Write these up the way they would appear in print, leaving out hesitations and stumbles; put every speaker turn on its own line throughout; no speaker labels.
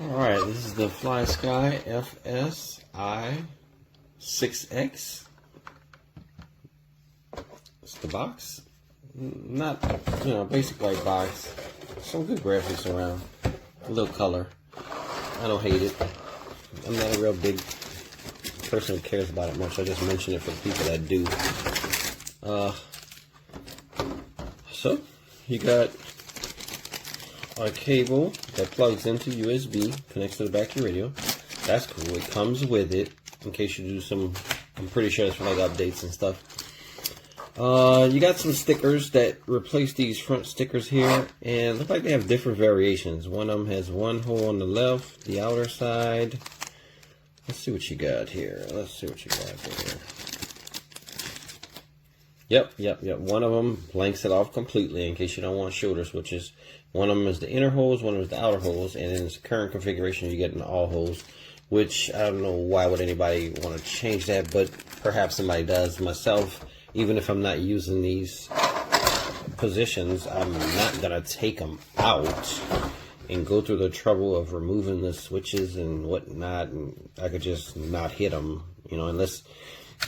Alright, this is the FS-i FS-i6X. It's the box. Not, basic white box. Some good graphics around. A little color. I don't hate it. I'm not a real big person who cares about it much. I just mention it for the people that do. So, you got a cable that plugs into USB, connects to the back of your radio. That's cool. It comes with it in case you do some, I'm pretty sure it's for like updates and stuff. You got some stickers that replace these front stickers here, and look like they have different variations. One of them has one hole on the left, the outer side. Let's see what you got here. Yep. One of them blanks it off completely in case you don't want shoulder switches. One of them is the inner holes, one of them is the outer holes, and in its current configuration you get in all holes, which I don't know why would anybody want to change that, but perhaps somebody does. Myself, even if I'm not using these positions, I'm not going to take them out and go through the trouble of removing the switches and whatnot, and I could just not hit them, unless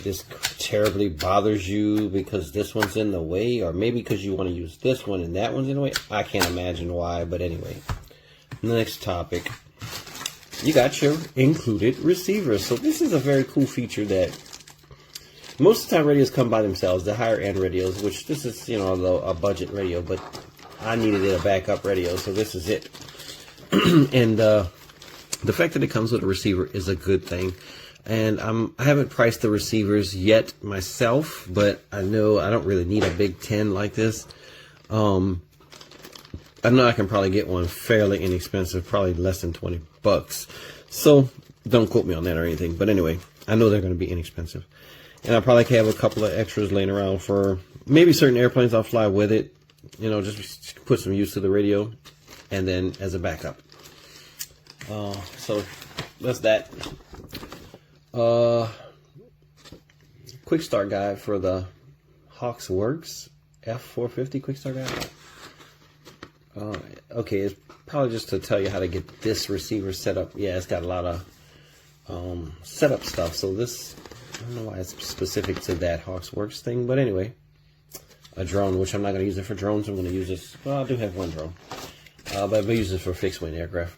this terribly bothers you because this one's in the way, or maybe because you want to use this one and that one's in the way. I can't imagine why, but anyway. Next topic. You got your included receivers. So this is a very cool feature that most of the time radios come by themselves, the higher end radios, which this is, a budget radio, but I needed a backup radio, so this is it. And the fact that it comes with a receiver is a good thing. And I haven't priced the receivers yet myself, but I know I don't really need a Big 10 like this. I know I can probably get one fairly inexpensive, probably less than 20 bucks. So don't quote me on that or anything. But anyway, I know they're going to be inexpensive. And I probably have a couple of extras laying around for maybe certain airplanes I'll fly with it. Just put some use to the radio, and then as a backup. So that's that. Quick start guide for the Hawksworks F450 quick start guide. Okay, it's probably just to tell you how to get this receiver set up. Yeah, it's got a lot of setup stuff. So this, I don't know why it's specific to that Hawksworks thing, but anyway, a drone, which I'm not going to use it for drones. I'm going to use this. Well, I do have one drone, but I'm going to use this for fixed wing aircraft.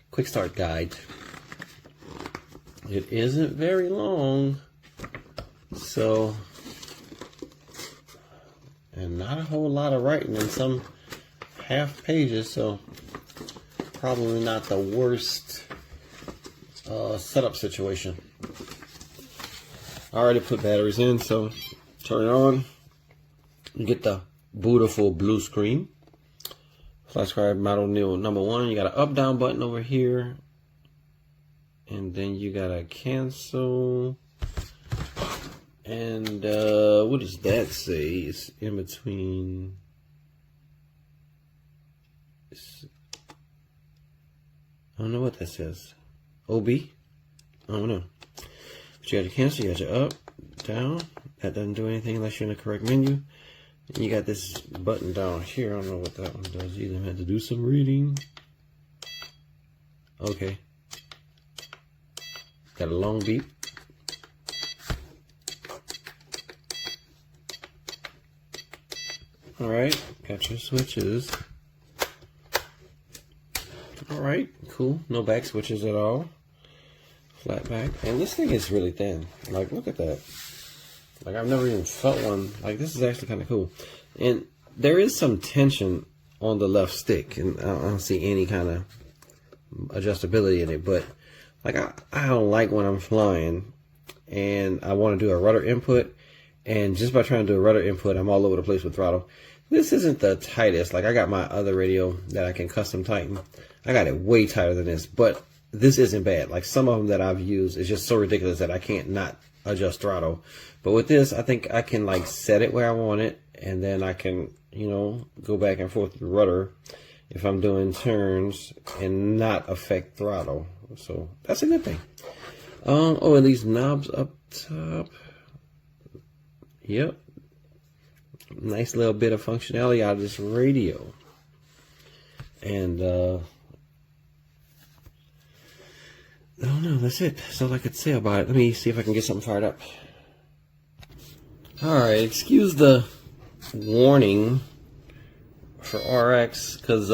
Quick start guide. It isn't very long, so, and not a whole lot of writing in some half pages, so probably not the worst setup situation. I already put batteries in, so turn it on. You get the beautiful blue screen. FS-i model number 1. You got an up-down button over here. And then you gotta cancel. And what does that say? It's in between. I don't know what that says. OB? I don't know. But you got to cancel. You got your up, down. That doesn't do anything unless you're in the correct menu. And you got this button down here. I don't know what that one does either. I had to do some reading. Okay. Got a long beep. Alright, got your switches. Alright, cool. No back switches at all. Flat back. And this thing is really thin. Like, look at that. Like, I've never even felt one. Like, this is actually kind of cool. And there is some tension on the left stick. And I don't see any kind of adjustability in it. But like, I don't like when I'm flying and I want to do a rudder input, and just by trying to do a rudder input, I'm all over the place with throttle. This isn't the tightest. Like, I got my other radio that I can custom tighten. I got it way tighter than this, but this isn't bad. Like, some of them that I've used is just so ridiculous that I can't not adjust throttle. But with this, I think I can like set it where I want it, and then I can, go back and forth with the rudder if I'm doing turns and not affect throttle. So that's a good thing. Oh, and these knobs up top. Yep. Nice little bit of functionality out of this radio. And Oh no, that's it. That's all I could say about it. Let me see if I can get something fired up. Alright, excuse the warning for RX, because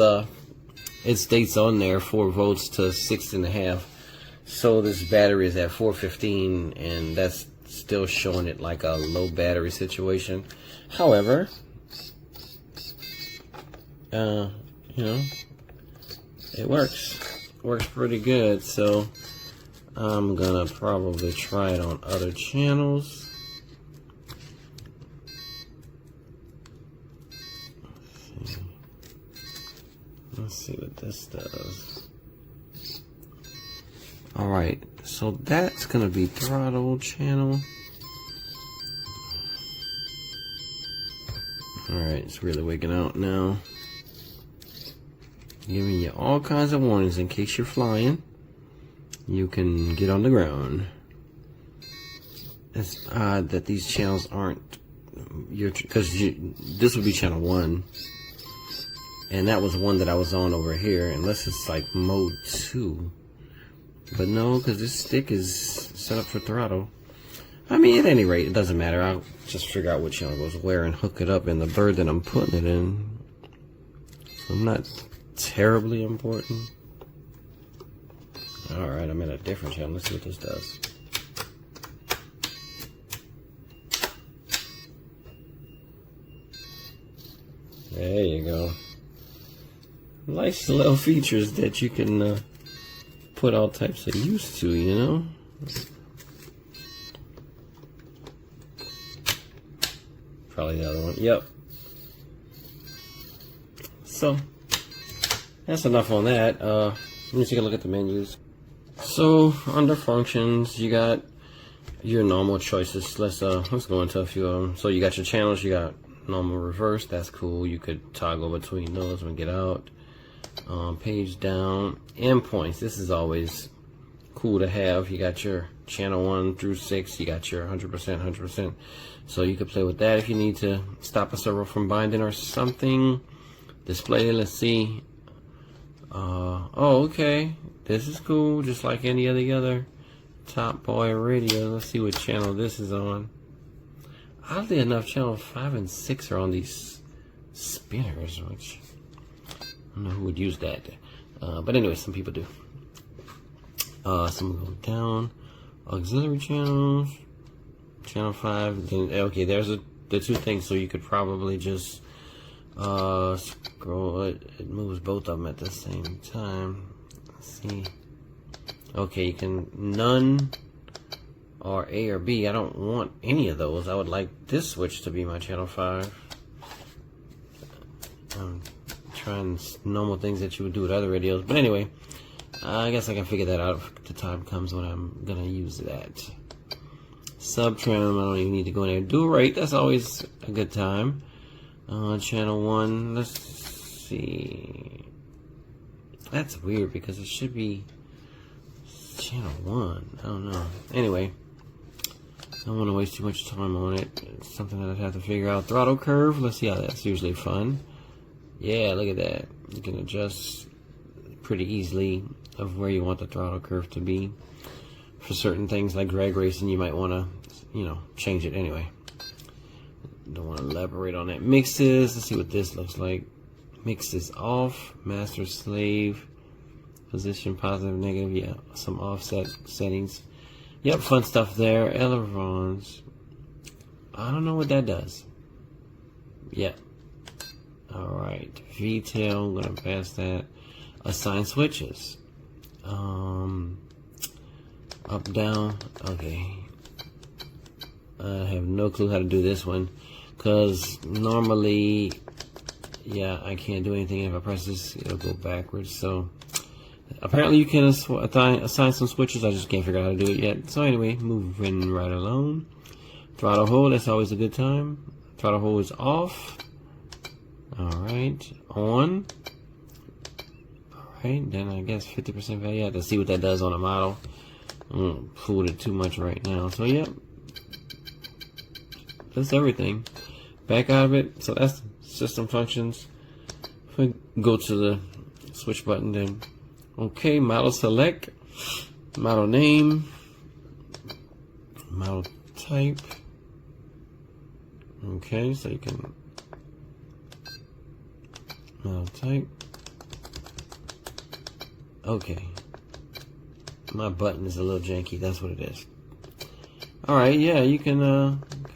it states on there 4 volts to 6.5. So this battery is at 415, and that's still showing it like a low battery situation. However, you know, it works. Works pretty good, so I'm gonna probably try it on other channels. Let's see what this does. Alright, so that's gonna be throttle channel. Alright, it's really waking out now. Giving you all kinds of warnings in case you're flying. You can get on the ground. It's odd that these channels aren't because this would be channel 1, and that was one that I was on over here, unless it's like mode 2. But no, because this stick is set up for throttle. I mean, at any rate, it doesn't matter. I'll just figure out what channel goes where and hook it up in the bird that I'm putting it in. So not terribly important. Alright, I'm in a different channel. Let's see what this does. There you go. Nice little features that you can put all types of use to, you know? Probably the other one. Yep. So that's enough on that. Let me take a look at the menus. So under functions, you got your normal choices. Let's go into a few of them. So you got your channels. You got normal, reverse. That's cool. You could toggle between those and get out. Page down. Endpoints. This is always cool to have. You got your channel 1 through 6. You got your 100%, 100%. So you could play with that if you need to stop a servo from binding or something. Display. Let's see. Oh, okay. This is cool, just like any of the other Top Boy radio. Let's see what channel this is on. Oddly enough, channel 5 and 6 are on these spinners, which I don't know who would use that. But anyway, some people do. Some go down. Auxiliary channels. Channel 5. Then, okay, there's the 2 things, so you could probably just scroll. It moves both of them at the same time. Let's see. Okay, you can none or A or B. I don't want any of those. I would like this switch to be my channel 5. I'm trying normal things that you would do with other radios, but anyway, I guess I can figure that out if the time comes when I'm gonna use that. Subtrim, I don't even need to go in there. Dual rate, that's always a good time. Channel 1, let's see. That's weird because it should be channel 1. I don't know. Anyway, I don't want to waste too much time on it. It's something that I'd have to figure out. Throttle curve, let's see how that's usually fun. Yeah, look at that. You can adjust pretty easily of where you want the throttle curve to be. For certain things like drag racing, you might want to, you know, change it anyway. Don't want to elaborate on that. Mixes, let's see what this looks like. Mixes off, master slave, position positive, negative, yeah, some offset settings. Yep, fun stuff there. Ailerons, I don't know what that does. Yep. Alright, V-tail, I'm gonna pass that. Assign switches. Up, down, okay. I have no clue how to do this one, because normally, yeah, I can't do anything. If I press this, it'll go backwards. So apparently you can assign some switches. I just can't figure out how to do it yet. So anyway, moving right along. Throttle hold, that's always a good time. Throttle hold is off. Alright, on. Alright, then I guess 50% value. I have to see what that does on a model. I won't fool it too much right now. So yep, that's everything. Back out of it. So that's system functions. If we go to the switch button, then okay, model select. Model name, model type. Okay, so you can model type. Okay, my button is a little janky. That's what it is. All right, yeah, you can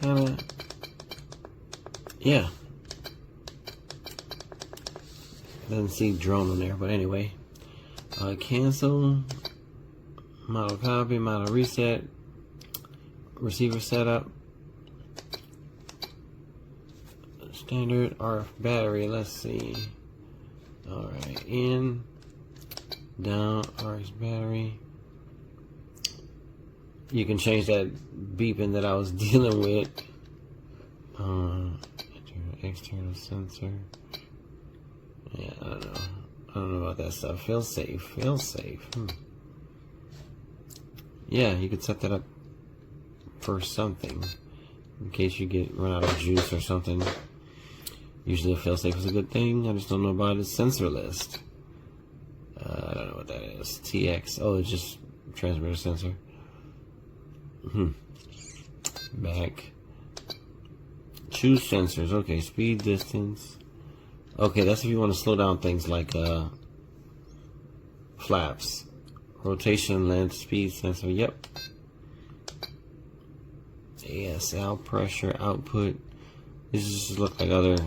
kind of, yeah. Doesn't see drone on there, but anyway. Cancel, model copy, model reset, receiver setup, standard RF battery. Let's see. All right, in, down, RF battery. You can change that beeping that I was dealing with. External sensor. Yeah, I don't know. I don't know about that stuff. Feel safe. Feel safe. Yeah, you could set that up for something in case you get run out of juice or something. Usually a fail safe is a good thing. I just don't know about the sensor list. I don't know what that is. TX. Oh, it's just transmitter sensor. Back. Choose sensors. Okay, speed, distance. Okay, that's if you want to slow down things like flaps. Rotation, length, speed sensor. Yep. ASL, pressure, output. This just look like other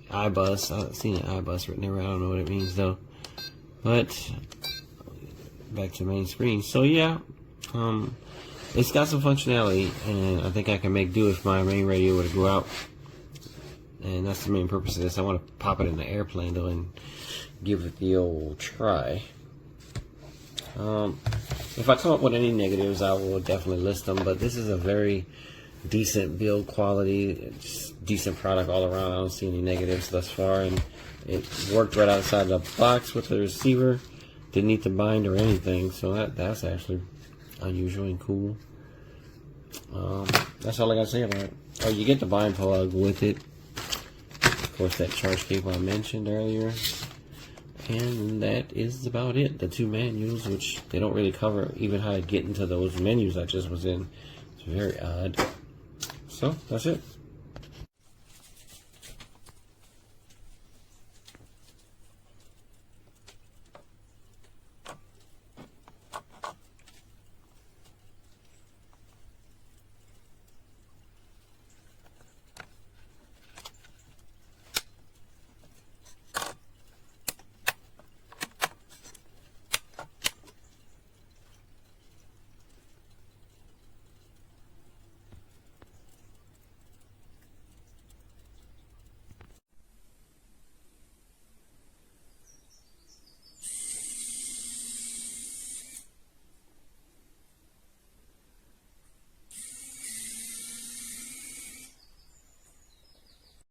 iBus. I've seen an iBus written there. I don't know what it means though. But back to the main screen. So yeah, it's got some functionality, and I think I can make do if my main radio were to go out. And that's the main purpose of this. I want to pop it in the airplane though and give it the old try. If I come up with any negatives, I will definitely list them. But this is a very decent build quality, it's decent product all around. I don't see any negatives thus far, and it worked right outside the box with the receiver. Didn't need to bind or anything, so that's actually unusual and cool. That's all I gotta say about it. Oh, you get the bind plug with it. Of course, that charge cable I mentioned earlier. And that is about it. The two manuals, which they don't really cover even how to get into those menus I just was in. It's very odd. So, that's it.